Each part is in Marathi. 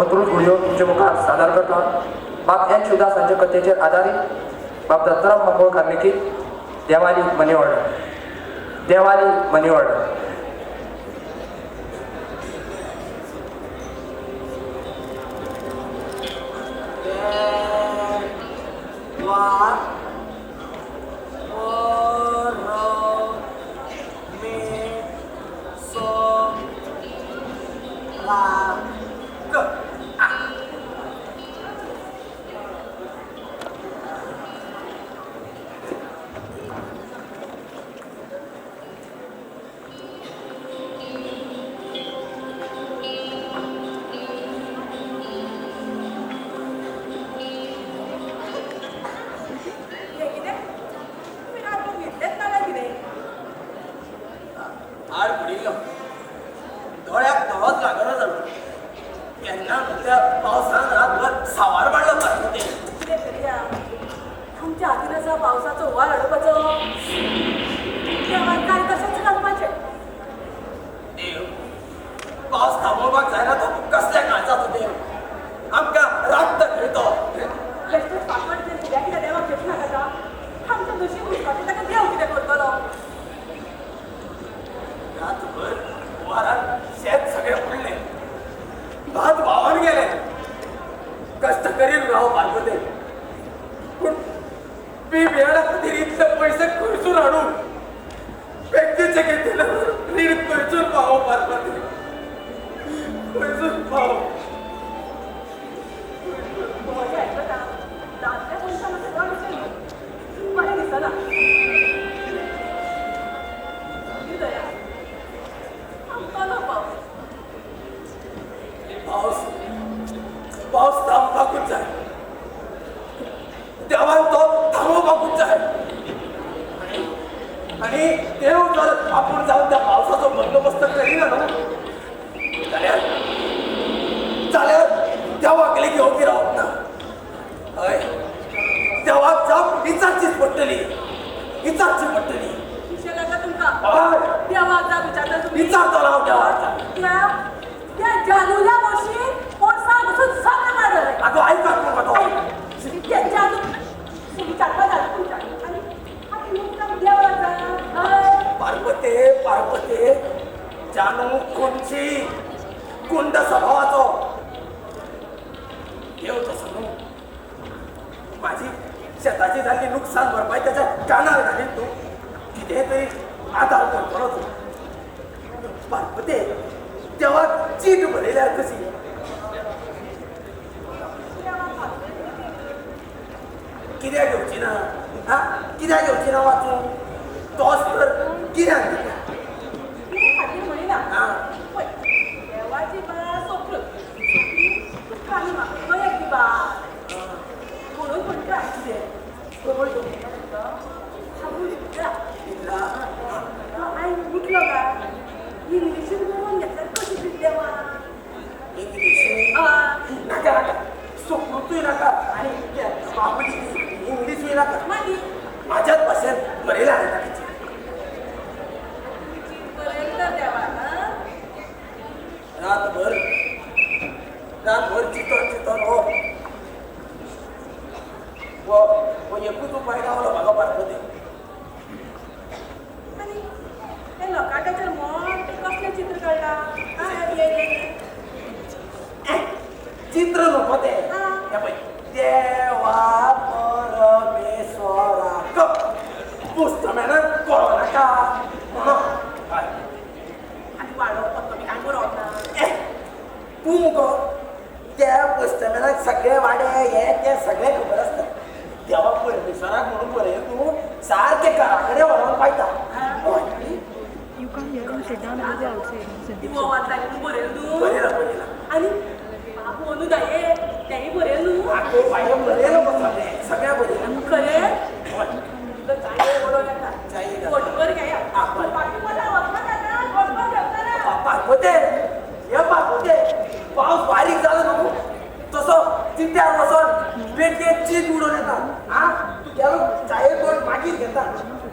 अंतरून व्हिडिओ तुमचे मुखार सादर करता बाब एन शिवदासांच्या कथेचेर आधारित बाब दत्तराव मंगळ कार्मिकी देवाली मनी ऑर्डर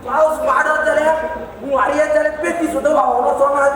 पाऊस वाढत झाल्या वाढी झाल्या पेटी सुद्धा वाहून सोडणार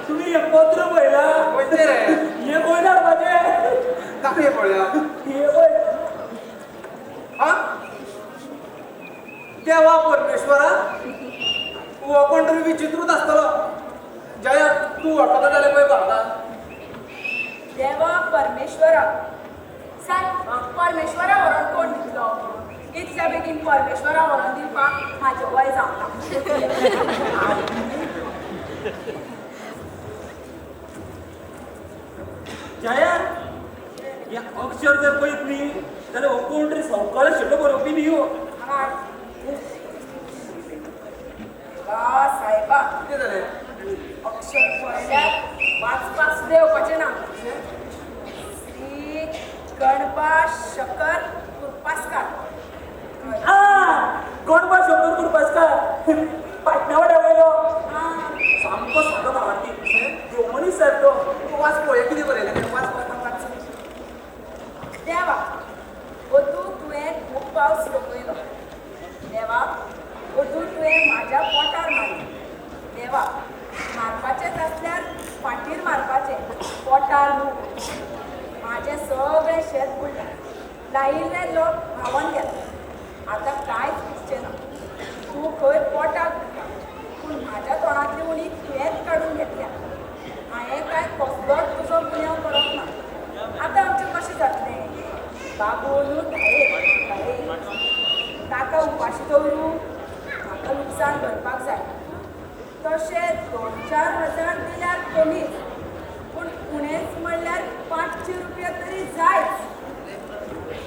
तुम्ही हे पत्र पहिला म्हणजे रे हे बोलणार माझे काय पळया हे बोल हा देवा परमेश्वरा हो कोण तरी विचित्रच असतलो जया तू वाटत जाले पळय भारता देवा परमेश्वरा सांग परमेश्वरा व्हरून कोण दितलो इतल्या बेगीन परमेश्वरा व्हरून दिवपाक म्हाजें वय जावना जया या अक्षर जर पळयत न्ही जाल्यार हो कोण तरी सवकाळ शेटो बरोवपी न्ही हो साहेबा कितें जालें अक्षर पळयल्यार वाचपाक सुद्धा येवपाचें ना श्री गणपा शकर कुरपासकार कोण बा शंकर कुरपासकार पाटणा वाड्या वयलो सामको सादो भावार्थी देव मनीस सारको वाच पळय कितें बरयलें वाच देवा ओतू तुवें खूब पावस रोखयलो देवा ओतू तुवें म्हाज्या पोटार मारलें देवा मारपाचेंच आसल्यार फाटीर मारपाचें पोटार न्हू म्हाजें सगळें शेत बुडलें लायिल्ले लोक व्हांवोन गेले आतां कांयच दिसचें ना तूं खंय पोटाक दिता पूण म्हाज्या तोंडांतली उणी तुवेंच काडून घेतल्या हांवें कांय कसलोच तुजो गुन्यांव करप ना आतां आमचें कशें जातलें बाबू न्हू धाये ताका उपाशी दवरूं म्हाका लुकसाण भरपाक जाय तशें 2-4 हजार दिल्यार कमीच पूण उणेंच म्हणल्यार 500 रुपया तरी जायच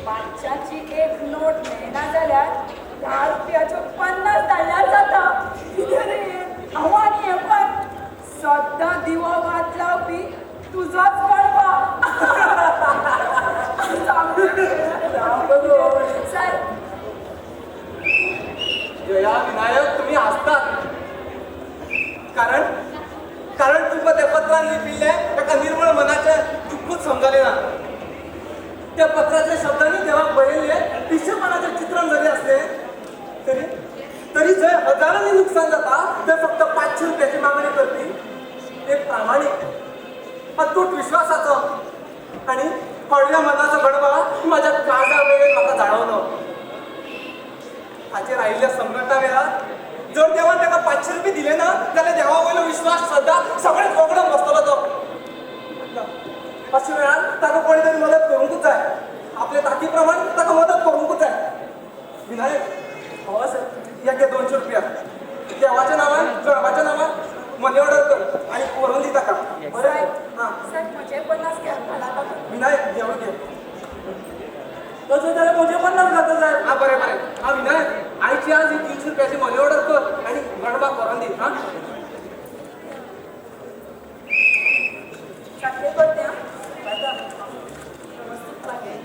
500ची एक नोट मेळना जाल्यार 10 रुपयाच्यो 50 धाडल्यार जाता कितें रे हांव आनी हें पळय सद्दां दिवो वात लावपी तुजोच कळपा सर जया विनायक तुम्ही हसतात कारण तुमकां त्या पत्रान लिपिल्ले एका निर्मळ मनाचे दुःखूच समजले ना त्या पत्राच्या शब्दांनी देवाक बरयल्ले पिशेपणाचे चित्रण जरी असले तरी जंय हजारांनी नुकसान जाता थंय फक्त 500 रुपयाची मागणी करपी एक प्रामाणीक अतूट विश्वासाचो आणि हळव्या मनाचो गडबा माझ्या काळजा वेळेत म्हाका जाणवलो हाचेर आयिल्ल्या सम्राटा वेळार जर देवान ताका 500 रुपये दिले ना जाल्यार देवा वयलो विश्वास श्रद्धा सगळें कोगडून बसतलो तो अशा वेळार ताका कोणी तरी मदत करूंकूच जाय आपल्या ताकी प्रमाण ताका मदत करूंकूच जाय विनायक हो सर या घे 200 रुपया देवाच्या नांवान गणपाच्या नांवान मनी ऑर्डर कर आणि व्हरून दी ताका बरें हां सर म्हजे 50 घाला विनायक देव घे तसं जाल्यार म्हजे 50 घातले जाय हा बरें हा विनायक आयची आज ही 300 रुपयाची मनी ऑर्डर कर आणि गणपाक व्हरून दी हां सारकें करतें आं व्यवस्थीत लागेल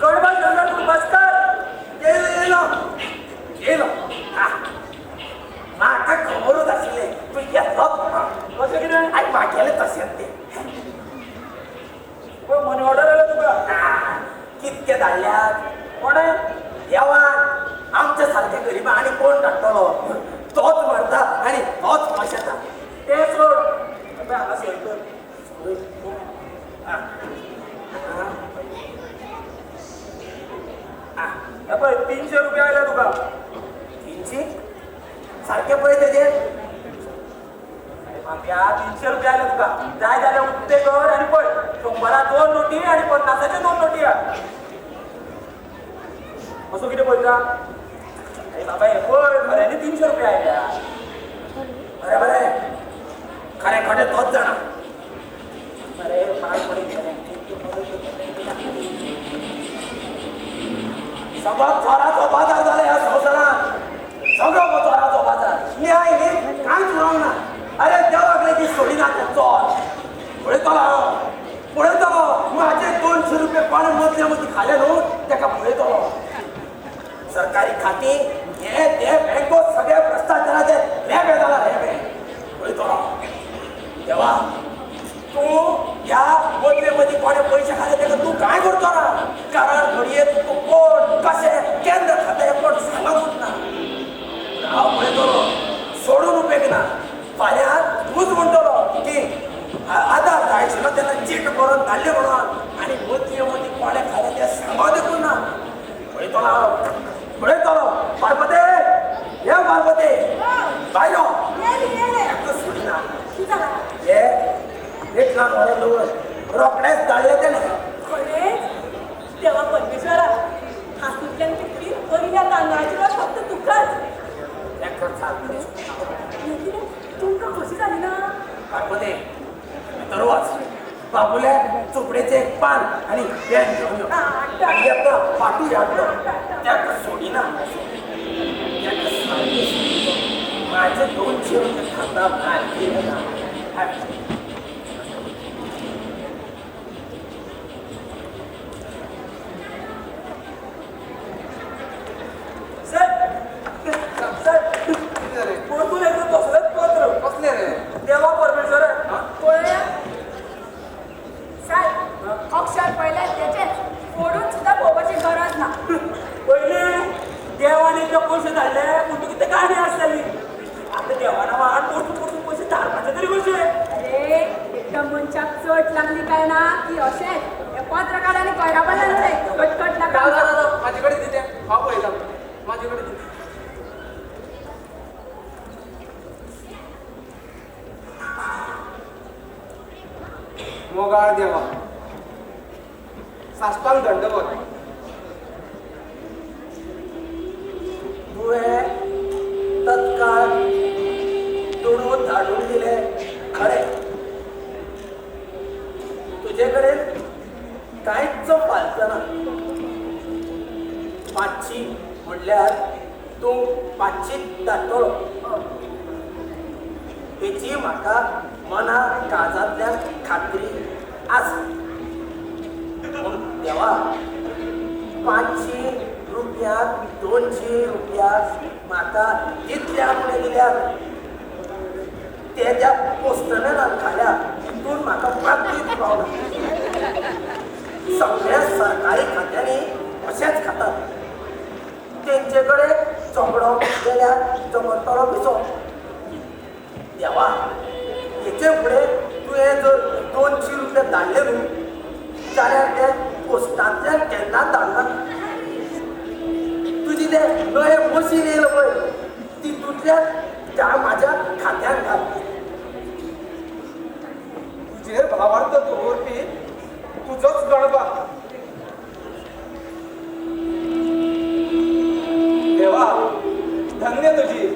गणपा शंकर कुरपासकार येलो म्हाका खबरूच आशिल्ले तूं येतलो कशें कितें आनी म्हागेलें तशेंच तें पळय मनी ऑर्डर आयला तुका कितके धाडल्यात कोणें देवान आमच्या सारक्या गरिबा आनी कोण धाडटलो तोच मरता आनी तोच फशेता तें सोड पळय हांगा सय कर पळय 300 रुपया आयला तुका 300 सारकें पळय तेजेर मागया 300 रुपया आयला तुका जाय जाल्यार उक्ते कर आनी पळय 100 2 नोटी आनी 50चे 2 नोटी असो कितें पळयता अरे बाबा हे पळय खऱ्यांनी 300 रुपया आयल्या बरें बरें खरें खरें तोच जाणा अरे पांच पडीत सगळो चोराचो बाजार जाला ह्या संवसारांत सगळो चोराचो बाजार न्याय न्ही कांयच उरोंक ना अरे देवाक लेगीत सोडिना ते चोर पळयतलो हांव पळयतलो म्हाजे 200 मध्ये खाले न्हू त्याका पळयतलो सरकारी खाती हे ते बँको सगळे भ्रष्टाचाराचे रेबे जाला रेबे पळयतलो तेव्हा तू या बदलेमध्ये कोणे पैसे खाले त्याला तू काय करतो ना कारण घडये तू कोण कसे केंद्र खाते कोण सांगत ना हांव पळयतलो सोडून उपेग ना फाल्यां तूच म्हणटलो की आधार जाय आशिल्लो तेन्ना चीट करून धाडले म्हणून आनी मदीं कोणे खाले ते सांगो देखून ना पळयतलो पार्वते हे पार्वते बायलो एकच सोडिना हे एक लाख दवर रोखडेच धाडले तेणे खरेंच देवा परमेश्वरा हातूंतल्यान कितली बरी तांदळाची वाट फक्त तुकाच एकच सारकें तुमकां कशी जाली ना पार्वते तर वाच बाबुले चोपडेचे एक पान आणि पेन घेऊन यो आणि आता पाटू यादलो त्याक सोडिना त्याक सारकें सोडिना माझे 200 रुपये खाता भाग केले ना कसले रे देवा परमेश्वर पळया साहेब अक्षर पळयल्यार तेचेच फोडून सुद्धा पळोवपाची गरज ना पयलीं देवाने ते पयशे धाडले पूण तुका ते गाणी आसताली आतां देवाना वाट परतून परतून पयशे धाडपाचे तरी कशे अरे एकदम मनशाक चट लागली काय ना की अशेंच हे पत्रकार आनी कोयराबांना कटकट नाका माझे कडेन दिते हांव पळयता माझे कडेन दिते मोगाळ देवा साश्टांग दंडवत तुवें तत्काळ तोडून धाडून दिले खरे तुजे कडेन कांयच फालतना 500 म्हणल्यार तूं 500 धाडटलो हेची म्हाका मना काळजांतल्यान खात्री आसा देवा 500 रुपयाक 200 रुपया म्हाका जितल्या फुडें दिल्यात ते त्या पोस्टमॅनान खाल्या तितून म्हाका पाकळीत पावना सगळ्या सरकारी खात्यांनी अशेंच खातात तेंचे कडेन चोपडो गेल्यार जमतलो पिसो देवा हेचे फुडें तुवें जर 200 रुपया धाडले न्हू जाल्यार ते पोस्टांतल्यान केन्ना धाडना तुजी ते नवे मशीन येयलो पळय तितूंतल्यान त्या म्हाज्या खात्यांत घाल तुजेर भावार्थ दवरपी तुजोच गणबा देवा धन्य तुजी